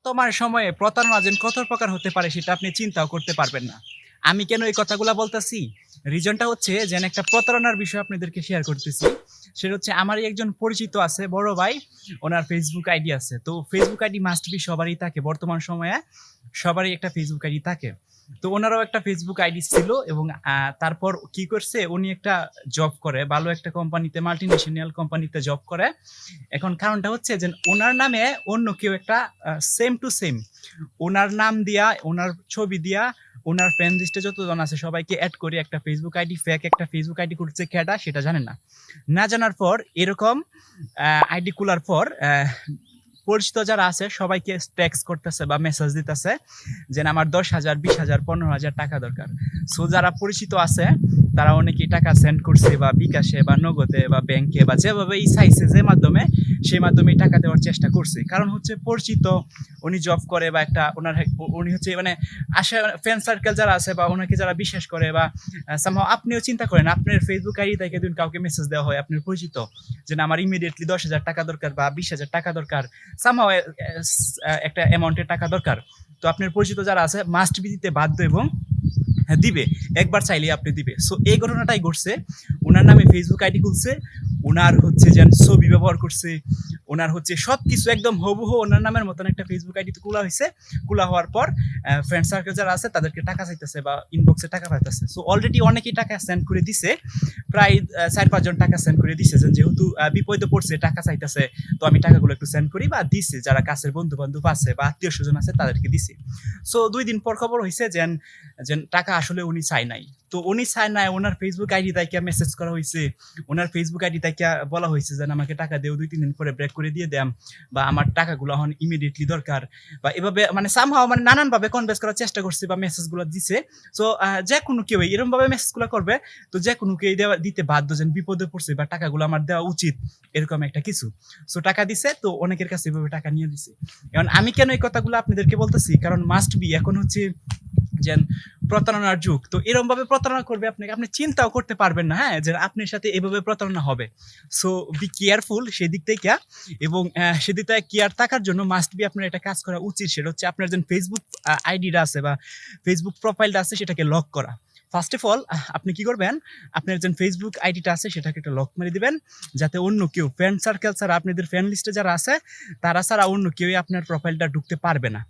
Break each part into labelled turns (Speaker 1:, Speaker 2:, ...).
Speaker 1: বর্তমান সময়ে প্রতারণা যে কত প্রকার হতে পারে সেটা আপনি চিন্তাও করতে পারবেন না। আমি কেন এই কথাগুলা বলতেছি? রিজনটা হচ্ছে যে একটা প্রতারণার বিষয় আপনাদেরকে শেয়ার করতেছি। সেটা হচ্ছে আমারই একজন পরিচিত আছে, বড় ভাই। ওনার Facebook আইডি আছে। তো Facebook আইডি মাস্ট বি সবারই থাকে। বর্তমান সময়ে সবারই একটা Facebook আইডি থাকে। তো ওনারও একটা Facebook আইডি ছিল এবং তারপর কি করছে, উনি একটা জব করে, ভালো একটা কোম্পানিতে, মাল্টিন্যাশনাল কোম্পানিতে জব করে। এখন কারণটা হচ্ছে যে ওনার নামে অন্য কেউ একটা সেম টু সেম ওনার নাম দিয়া, ওনার ছবি দিয়া, ওনার ফ্রেন্ড লিস্টে যতজন আছে সবাইকে অ্যাড করে একটা ফেসবুক আইডি, ফেক একটা ফেসবুক আইডি করছে। কেডা সেটা জানেন না। না জানার পর এরকম আইডি খোলার পর পরিচিত যারা আছে সবাইকে টেক্সট করতেছে বা মেসেজ দিতেছে যে আমার 10,000, 20,000, 15,000 টাকা দরকার। সো যারা পরিচিত আছে তারা অনেকেই টাকা সেন্ড করছে বা বিকাশে বা নগদে বা ব্যাংকে বা যেভাবে চাইছে, যে মাধ্যমে, সেই মাধ্যমে টাকা দেওয়ার চেষ্টা করছে। কারণ হচ্ছে পরিচিত, উনি জব করে বা একটা ওনার উনি হচ্ছে মানে আশা ফ্রেন্ড সার্কেল যারা আছে বা ওনাকে যারা বিশ্বাস করে বা সামহাও আপনিও চিন্তা করেন আপনার ফেসবুক আইডি থেকে যদি কাউকে মেসেজ দেওয়া হয় আপনার পরিচিত যে আমার ইমিডিয়েটলি 10,000 টাকা দরকার বা 20,000 টাকা দরকার, সামহাও একটা অ্যামাউন্টের টাকা দরকার, তো আপনার পরিচিত যারা আছে মাস্ট বি দিতে বাধ্য এবং দিবে, একবার চাইলে আপনি দিবে। সো এই ঘটনাটাই ঘটছে। ওনার নামে ফেসবুক আইডি খুলছে, ওনার হচ্ছে যেন ছবি ব্যবহার করছে, ওনার হচ্ছে সব কিছু একদম হবুহু ওনার নামের মতন একটা ফেসবুক আইডি খোলা হয়েছে। খোলা হওয়ার পর ফ্রেন্ড সার্কেল যারা আছে তাদেরকে টাকা চাইতেছে বা ইনবক্সে টাকা পাইতেছে। সো অলরেডি অনেকেই টাকা সেন্ড করে দিছে, প্রায় 4-5 জন টাকা সেন্ড করে দিছে, যেহেতু বিপদে পড়ছে টাকা চাইতেছে, তো আমি টাকাগুলো একটু সেন্ড করি, বা দিছে যারা কাছের বন্ধু বান্ধব আছে বা আত্মীয় স্বজন আছে তাদেরকে দিছে। সো 2 দিন পর খবর হয়েছে যে টাকা আসলে উনি চাই নাই। তো উনি চাই নাই, ওনার ফেসবুক আইডি থেকে মেসেজ করা হয়েছে, ওনার ফেসবুক আইডি থেকে বলা হয়েছে যে আমাকে টাকা দেও, 2-3 দিন পরে ব্রেক করে দিয়ে দেম, বা আমার টাকাগুলো এখন ইমিডিয়েটলি দরকার, বা এভাবে মানে সামহাও মানে নানান ভাবে কনভিন্স করার চেষ্টা করছে বা মেসেজগুলো দিছে। সো যে কোনো কেউ এরকম ভাবে মেসেজগুলো করবে, তো যে কোনো কেউ দিতে বাধ্য, যেন বিপদে পড়ছে বা টাকাগুলো আমার দেওয়া উচিত, এরকম একটা কিছু। সো টাকা দিছে, তো অনেকের কাছে এভাবে টাকা নিয়ে দিছে। এখন আমি কেন এই কথাগুলো আপনাদেরকে বলতেছি, কারণ মাস্ট বি এখন হচ্ছে যেন প্রতারণার যুগ। তো এরকম ভাবে প্রতারণা করবে আপনাকে, আপনি চিন্তাও করতে পারবেন না, হ্যাঁ, যে আপনার সাথে এভাবে প্রতারণা হবে। সো বি কেয়ারফুল সেদিক থেকে, এবং সেদিক থেকে কেয়ার থাকার জন্য মাস্ট বি আপনার একটা কাজ করা উচিত। সেটা হচ্ছে আপনার যে ফেসবুক আইডিটা আছে বা ফেসবুক প্রোফাইলটা আছে সেটাকে লক করা। ফার্স্ট অফ অল আপনি কি করবেন, আপনার যে ফেসবুক আইডিটা আছে সেটাকে একটা লক মেরে দিবেন, যাতে অন্য কেউ, ফ্রেন্ড সার্কেল ছাড়া, আপনাদের ফ্রেন্ড লিস্টে যারা আছে তারা ছাড়া অন্য কেউই আপনার প্রোফাইলটা ঢুকতে পারবে না।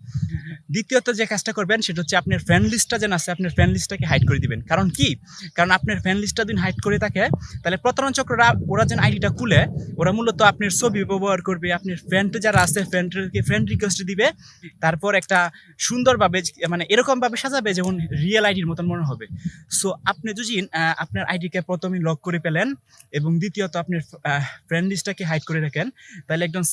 Speaker 1: দ্বিতীয়ত যে কাজটা করবেন সেটা হচ্ছে আপনার ফ্রেন্ড লিস্টটা যেন আছে, আপনার ফ্রেন্ড লিস্টটাকে হাইড করে দিবেন। কারণ কি, কারণ আপনার ফ্রেন্ড লিস্টটা যদি হাইড করে থাকে, তাহলে প্রতারণ চক্ররা ওরা যেন আইডিটা খুলে, ওরা মূলত আপনার ছবি ব্যবহার করবে, আপনার ফ্রেন্ড যারা আছে ফ্রেন্ডকে ফ্রেন্ড রিকোয়েস্ট দিবে, তারপর একটা সুন্দরভাবে মানে এরকমভাবে সাজাবে যেমন রিয়েল আইডির মতন মনে হবে। সো আপনি যদি আপনার আইডিকে প্রথমে লক করে পেলেন এবং দ্বিতীয়ত আপনার ফ্রেন্ড লিস্টটাকে হাইড করে রাখেন, তাহলে একদম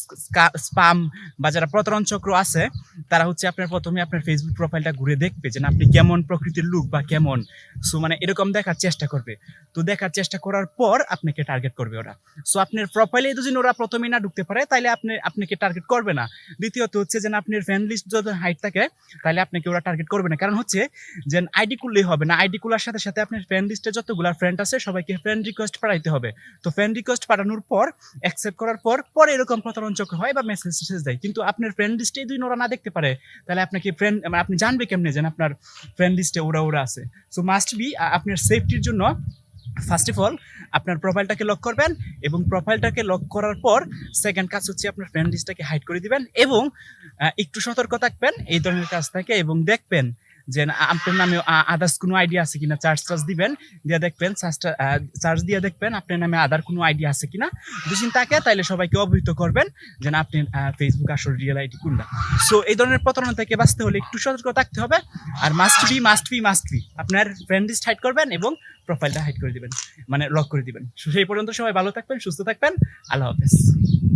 Speaker 1: স্পাম বা যারা প্রতারণ চক্র আছে তারা হচ্ছে আপনার প্রথমে আপনার ফেসবুক প্রোফাইলটা ঘুরে দেখবে যে আপনি কেমন প্রকৃতির লোক বা কেমন, সো মানে এরকম দেখার চেষ্টা করবে। তো দেখার চেষ্টা করার পর আপনাকে টার্গেট করবে ওরা। সো আপনার প্রোফাইলে যদি ওরা প্রথমে না ঢুকতে পারে তাহলে আপনাকে টার্গেট করবে না। দ্বিতীয়ত হচ্ছে যে আপনার ফ্রেন্ড লিস্ট যদি হাইড থাকে তাহলে আপনাকে ওরা টার্গেট করবে না। কারণ হচ্ছে যে আইডি খুললেই হবে না, আইডি খোলার সাথে সাথে আপনার ফ্রেন্ড লিস্টে যতগুলো ফ্রেন্ড আছে সবাইকে ফ্রেন্ড রিকোয়েস্ট পাঠাইতে হবে। তো ফ্রেন্ড রিকোয়েস্ট পাঠানোর পর অ্যাকসেপ্ট করার পর পরে এরকম প্রতারণ চক্র হয় বা মেসেজ দেয়। কিন্তু আপনার ফ্রেন্ড লিস্টে যদি ওরা না দেখতে পারে তাহলে আপনাকে আপনি জানবে কেমনে যে আপনার ফ্রেন্ড লিস্টে ওরা আছে। সো মাস্ট বি আপনার সেফটির জন্য ফার্স্ট অফ অল আপনার প্রোফাইলটাকে লক করবেন, এবং প্রোফাইলটাকে লক করার পর সেকেন্ড কাজ হচ্ছে আপনার ফ্রেন্ড লিস্টটাকে হাইড করে দিবেন, এবং একটু সতর্ক থাকবেন এই ধরনের কাজ থেকে, এবং দেখবেন যে আপনার নামে আদার্স কোনো আইডিয়া আছে কিনা, চার্জ দিবেন, দিয়ে দেখবেন চার্জ দিয়ে দেখবেন আপনার নামে আদার কোনো আইডিয়া আছে কিনা। যদি থাকে তাহলে সবাইকে অবহিত করবেন যে আপনি ফেসবুক আসল রিয়েল আইডি কোনটা। সো এই ধরনের প্রতারণা থেকে বাঁচতে হলে একটু সতর্ক থাকতে হবে। আর মাস্ট বি আপনার ফ্রেন্ড লিস্ট হাইড করবেন এবং প্রোফাইলটা হাইড করে দিবেন, মানে লক করে দিবেন। সেই পর্যন্ত সবাই ভালো থাকবেন, সুস্থ থাকবেন। আল্লাহ হাফেজ।